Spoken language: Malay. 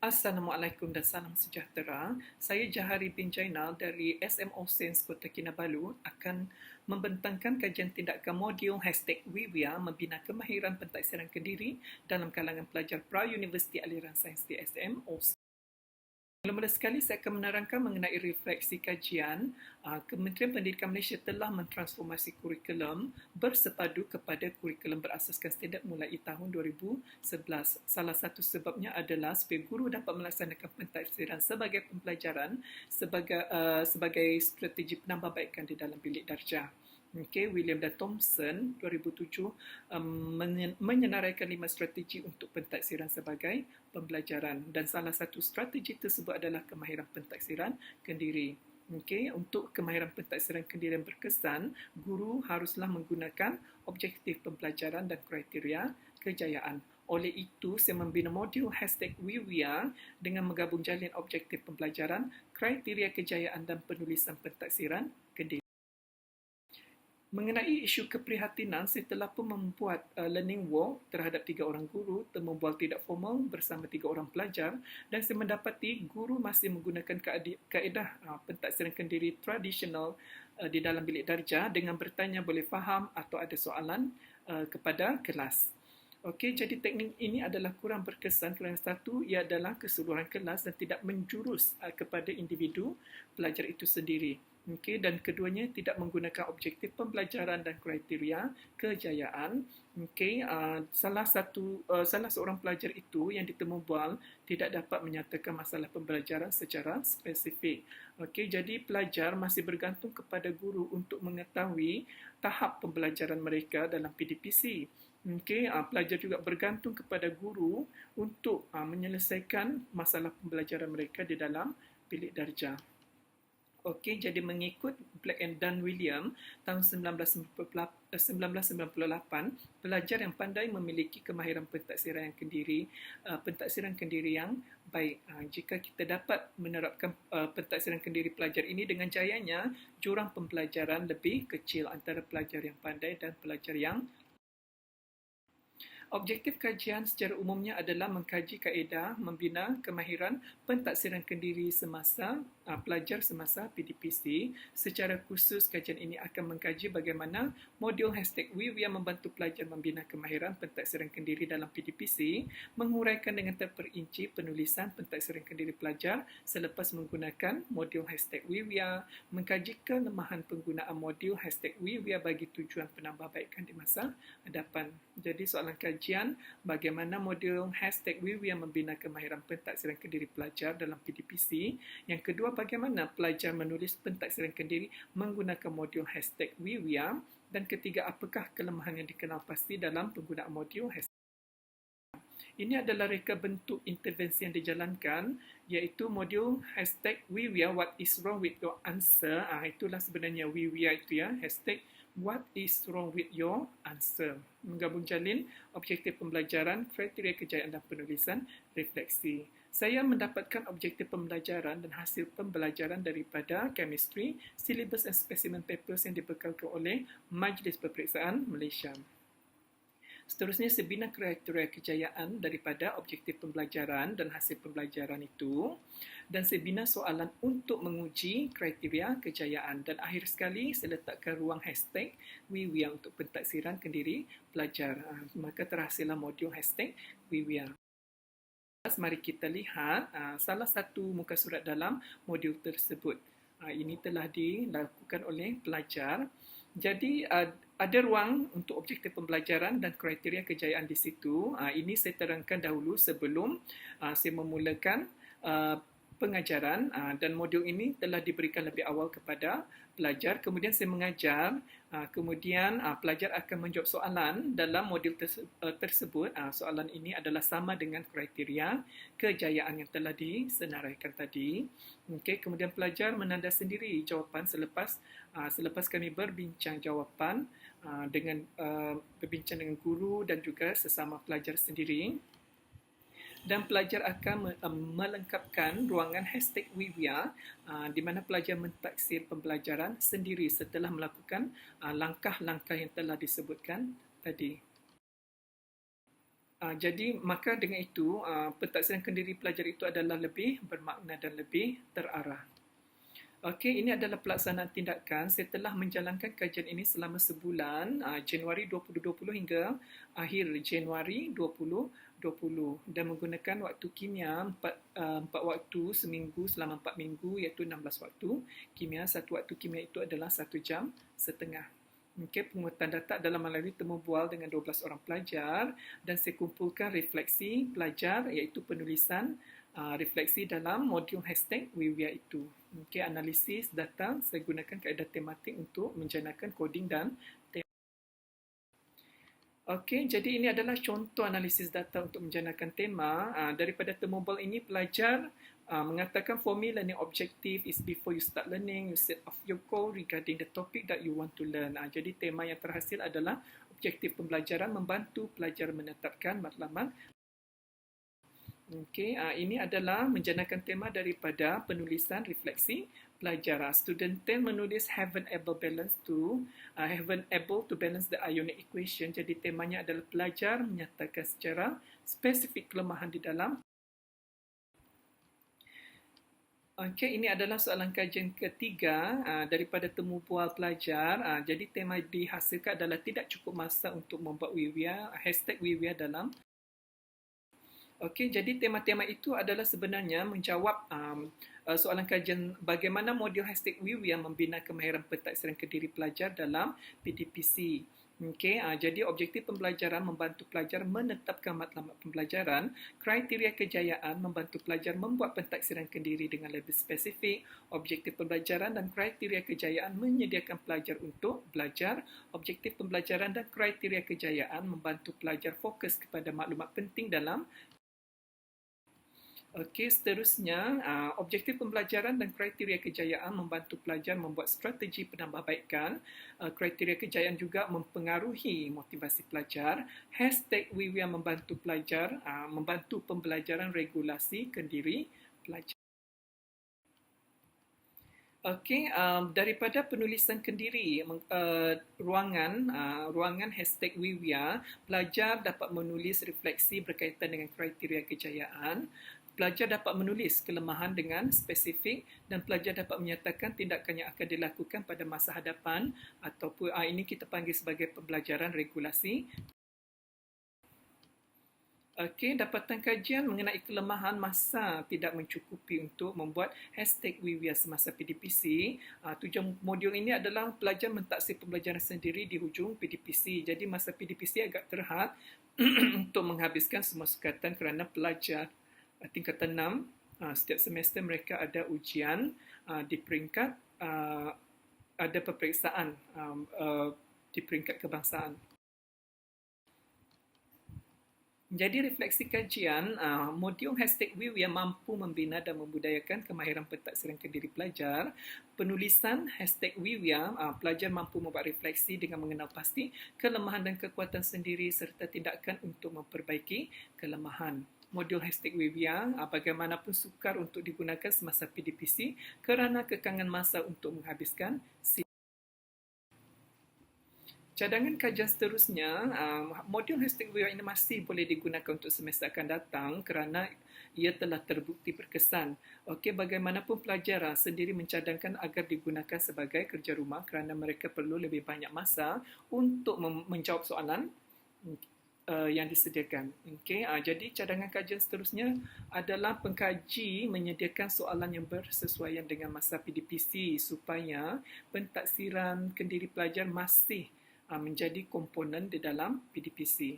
Assalamualaikum dan salam sejahtera. Saya Jahari bin Jainal dari SMO Sains Kota Kinabalu akan membentangkan kajian tindakan modul #WeWia membina kemahiran pentaksiran Kediri dalam kalangan pelajar pra-universiti aliran sains di SMO. Mula-mula sekali saya akan menerangkan mengenai refleksi kajian. Kementerian Pendidikan Malaysia telah mentransformasi kurikulum bersepadu kepada kurikulum berasaskan standard mulai tahun 2011. Salah satu sebabnya adalah supaya guru dapat melaksanakan pentaksiran sebagai pembelajaran sebagai strategi penambahbaikan di dalam bilik darjah. William dan Thomson 2007 menyenaraikan 5 strategi untuk pentaksiran sebagai pembelajaran dan salah satu strategi tersebut adalah kemahiran pentaksiran kendiri. Untuk kemahiran pentaksiran kendiri yang berkesan, guru haruslah menggunakan objektif pembelajaran dan kriteria kejayaan. Oleh itu, saya membina modul #WeWia dengan menggabung jalin objektif pembelajaran, kriteria kejayaan dan penulisan pentaksiran kendiri. Mengenai isu keprihatinan, saya telah pun membuat learning walk terhadap 3 orang guru, temu bual tidak formal bersama 3 orang pelajar dan saya mendapati guru masih menggunakan kaedah pentaksiran kendiri tradisional di dalam bilik darjah dengan bertanya boleh faham atau ada soalan kepada kelas. Okey, jadi teknik ini adalah kurang berkesan kerana satu, ia adalah keseluruhan kelas dan tidak menjurus kepada individu pelajar itu sendiri. Dan keduanya tidak menggunakan objektif pembelajaran dan kriteria kejayaan. Salah seorang pelajar itu yang ditemu bual tidak dapat menyatakan masalah pembelajaran secara spesifik. Jadi pelajar masih bergantung kepada guru untuk mengetahui tahap pembelajaran mereka dalam PDPC. Pelajar juga bergantung kepada guru untuk menyelesaikan masalah pembelajaran mereka di dalam bilik darjah. Jadi mengikut Black and Dunn-Williams tahun 1998, pelajar yang pandai memiliki kemahiran pentaksiran kendiri yang baik. Jika kita dapat menerapkan pentaksiran kendiri pelajar ini dengan jayanya, jurang pembelajaran lebih kecil antara pelajar yang pandai dan pelajar yang Objektif kajian secara umumnya adalah mengkaji kaedah membina kemahiran pentaksiran kendiri semasa pelajar semasa PDPC. Secara khusus, kajian ini akan mengkaji bagaimana modul #WeWia membantu pelajar membina kemahiran pentaksiran kendiri dalam PDPC, menguraikan dengan terperinci penulisan pentaksiran kendiri pelajar selepas menggunakan modul #WeWia, mengkaji kelemahan penggunaan modul #WeWia bagi tujuan penambahbaikan di masa hadapan. Jadi soalan kajian bagaimana modul #WeWia membina kemahiran pentaksiran kendiri pelajar dalam PDPC. Yang kedua, bagaimana pelajar menulis pentaksiran kendiri menggunakan modul #WeWia. Dan ketiga, apakah kelemahan yang dikenal pasti dalam penggunaan modul Ini adalah reka bentuk intervensi yang dijalankan, iaitu modul #WeWia What is wrong with your answer. Itulah sebenarnya WeWia itu ya, What is wrong with your answer. Menggabung jalin objektif pembelajaran, kriteria kejayaan dan penulisan refleksi. Saya mendapatkan objektif pembelajaran dan hasil pembelajaran daripada chemistry, syllabus dan specimen papers yang dibekalkan oleh Majlis Peperiksaan Malaysia. Seterusnya, saya bina kriteria kejayaan daripada objektif pembelajaran dan hasil pembelajaran itu. Dan saya bina soalan untuk menguji kriteria kejayaan. Dan akhir sekali, saya letakkan ruang #WeWia untuk pentaksiran kendiri pelajar. Maka terhasillah modul #WeWia. Mari kita lihat salah satu muka surat dalam modul tersebut. Ini telah dilakukan oleh pelajar. Jadi ada ruang untuk objektif pembelajaran dan kriteria kejayaan di situ. Ini saya terangkan dahulu sebelum saya memulakan pengajaran dan modul ini telah diberikan lebih awal kepada pelajar. Kemudian saya mengajar, kemudian pelajar akan menjawab soalan dalam modul tersebut. Soalan ini adalah sama dengan kriteria kejayaan yang telah disenaraikan tadi. Kemudian pelajar menanda sendiri jawapan selepas kami berbincang jawapan berbincang dengan guru dan juga sesama pelajar sendiri. Dan pelajar akan melengkapkan ruangan #WeWia di mana pelajar mentaksir pembelajaran sendiri setelah melakukan langkah-langkah yang telah disebutkan tadi. Jadi maka dengan itu pentaksiran kendiri pelajar itu adalah lebih bermakna dan lebih terarah. Okey, ini adalah pelaksanaan tindakan setelah menjalankan kajian ini selama sebulan, Januari 2020 hingga akhir Januari 2020 dan menggunakan waktu kimia 4 waktu seminggu selama 4 minggu iaitu 16 waktu. Kimia, satu waktu kimia itu adalah 1 jam setengah. Okey, pengurutan data adalah melalui temu bual dengan 12 orang pelajar dan saya kumpulkan refleksi pelajar iaitu penulisan refleksi dalam modul #WeWeAre itu. Okey, analisis data saya gunakan kaedah tematik untuk menjanakan coding dan Okey, jadi ini adalah contoh analisis data untuk menjanakan tema. Daripada temu bual ini, pelajar mengatakan for me learning objective is before you start learning, you set off your goal regarding the topic that you want to learn. Jadi tema yang terhasil adalah objektif pembelajaran membantu pelajar menetapkan matlamat. Okey, ini adalah menjanakan tema daripada penulisan refleksi pelajar. Student 10 menulis haven't able to balance the ionic equation. Jadi temanya adalah pelajar menyatakan secara spesifik kelemahan di dalam. Okey, ini adalah soalan kajian ketiga daripada temu bual pelajar. Jadi tema dihasilkan adalah tidak cukup masa untuk membuat WeWeAre, #WeWeAre dalam. Okey, jadi tema-tema itu adalah sebenarnya menjawab soalan kajian bagaimana modul #WeWeAre membina kemahiran pentaksiran kendiri pelajar dalam PDPC. Okey, jadi objektif pembelajaran membantu pelajar menetapkan matlamat pembelajaran, kriteria kejayaan membantu pelajar membuat pentaksiran kendiri dengan lebih spesifik, objektif pembelajaran dan kriteria kejayaan menyediakan pelajar untuk belajar, objektif pembelajaran dan kriteria kejayaan membantu pelajar fokus kepada maklumat penting dalam. Okey, seterusnya, objektif pembelajaran dan kriteria kejayaan membantu pelajar membuat strategi penambahbaikan. Kriteria kejayaan juga mempengaruhi motivasi pelajar. #WeWeAre membantu pelajar, membantu pembelajaran regulasi kendiri pelajar. Okey, daripada penulisan kendiri ruangan #WeWeAre, pelajar dapat menulis refleksi berkaitan dengan kriteria kejayaan. Pelajar dapat menulis kelemahan dengan spesifik dan pelajar dapat menyatakan tindakan yang akan dilakukan pada masa hadapan ataupun ini kita panggil sebagai pembelajaran regulasi. Okey, dapatan kajian mengenai kelemahan masa tidak mencukupi untuk membuat #WeWeAre semasa PDPC. Tujuan modul ini adalah pelajar mentaksir pembelajaran sendiri di hujung PDPC. Jadi masa PDPC agak terhad untuk menghabiskan semua sukatan kerana pelajar tingkatan 6 setiap semester mereka ada ujian di peringkat ada peperiksaan di peringkat kebangsaan. Jadi refleksi kajian, modul #WeWeAre mampu membina dan membudayakan kemahiran pentaksiran kendiri pelajar. Penulisan #WeWeAre, pelajar mampu membuat refleksi dengan mengenal pasti kelemahan dan kekuatan sendiri serta tindakan untuk memperbaiki kelemahan. Modul #WeWeAre bagaimanapun sukar untuk digunakan semasa PDPC kerana kekangan masa untuk menghabiskan. Cadangan kajian seterusnya, modul #WeWeAre ini masih boleh digunakan untuk semester akan datang kerana ia telah terbukti berkesan. Okey, bagaimanapun pelajar sendiri mencadangkan agar digunakan sebagai kerja rumah kerana mereka perlu lebih banyak masa untuk menjawab soalan yang disediakan. Okey, jadi cadangan kajian seterusnya adalah pengkaji menyediakan soalan yang bersesuaian dengan masa PDPC supaya pentaksiran kendiri pelajar masih menjadi komponen di dalam PDPC.